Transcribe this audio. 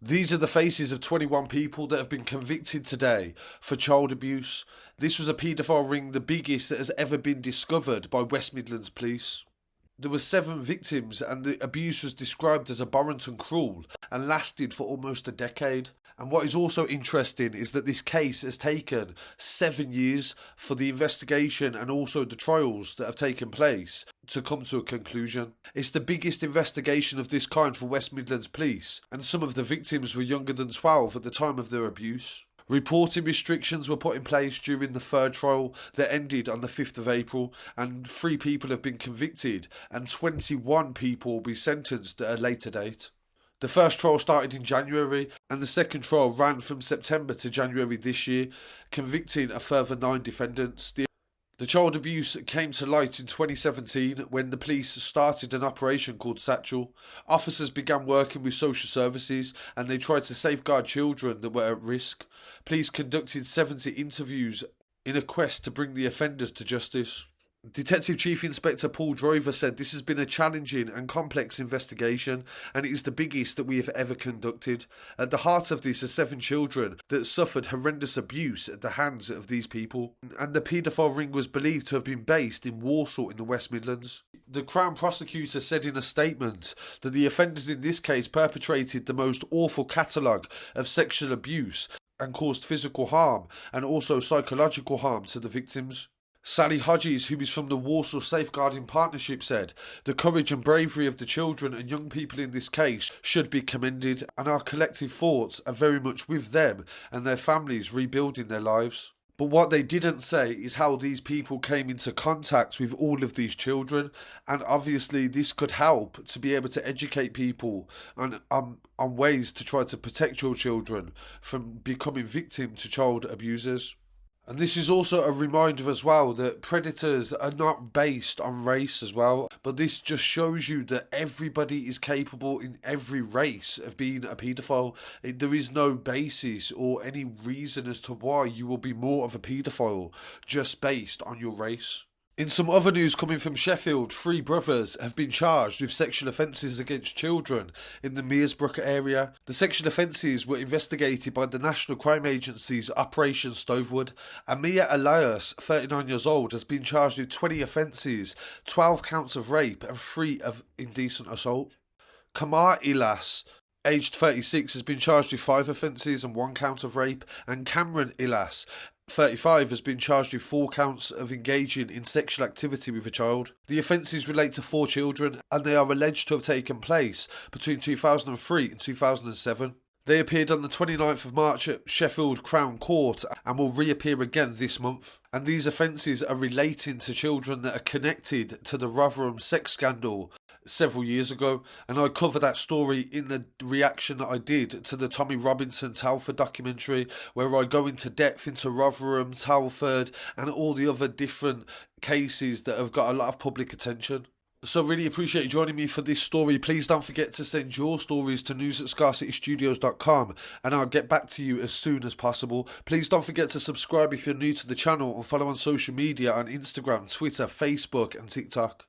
These are the faces of 21 people that have been convicted today for child abuse. This was a paedophile ring, the biggest that has ever been discovered by West Midlands Police. There were 7 victims and the abuse was described as abhorrent and cruel and lasted for almost a decade. And what is also interesting is that this case has taken 7 years for the investigation and also the trials that have taken place to come to a conclusion. It's the biggest investigation of this kind for West Midlands Police, and some of the victims were younger than 12 at the time of their abuse. Reporting restrictions were put in place during the third trial that ended on the 5th of April, and 3 people have been convicted and 21 people will be sentenced at a later date. The first trial started in January and the second trial ran from September to January this year, convicting a further 9 defendants. The child abuse came to light in 2017 when the police started an operation called Satchel. Officers began working with social services and they tried to safeguard children that were at risk. Police conducted 70 interviews in a quest to bring the offenders to justice. Detective Chief Inspector Paul Driver said this has been a challenging and complex investigation and it is the biggest that we have ever conducted. At the heart of this are 7 children that suffered horrendous abuse at the hands of these people, and the paedophile ring was believed to have been based in Walsall in the West Midlands. The Crown Prosecutor said in a statement that the offenders in this case perpetrated the most awful catalogue of sexual abuse and caused physical harm and also psychological harm to the victims. Sally Hodges, who is from the Walsall Safeguarding Partnership, said, "The courage and bravery of the children and young people in this case should be commended, and our collective thoughts are very much with them and their families rebuilding their lives." But what they didn't say is how these people came into contact with all of these children, and obviously this could help to be able to educate people on ways to try to protect your children from becoming victim to child abusers. And this is also a reminder as well that predators are not based on race as well, but this just shows you that everybody is capable in every race of being a paedophile. There is no basis or any reason as to why you will be more of a paedophile just based on your race. In some other news coming from Sheffield, 3 brothers have been charged with sexual offences against children in the Mearsbrook area. The sexual offences were investigated by the National Crime Agency's Operation Stovewood. Amir Elias, 39 years old, has been charged with 20 offences, 12 counts of rape and 3 of indecent assault. Kamar Ilas, aged 36, has been charged with 5 offences and 1 count of rape, and Cameron Ilas, 35, has been charged with 4 counts of engaging in sexual activity with a child. The offences relate to 4 children and they are alleged to have taken place between 2003 and 2007. They appeared on the 29th of March at Sheffield Crown Court and will reappear again this month. And these offences are relating to children that are connected to the Rotherham sex scandal several years ago, and I cover that story in the reaction that I did to the Tommy Robinson Telford documentary, where I go into depth into Rotherham, Telford and all the other different cases that have got a lot of public attention. So really appreciate you joining me for this story. Please don't forget to send your stories to news@scarcitystudios.com and I'll get back to you as soon as possible. Please don't forget to subscribe if you're new to the channel and follow on social media on Instagram, Twitter, Facebook and TikTok.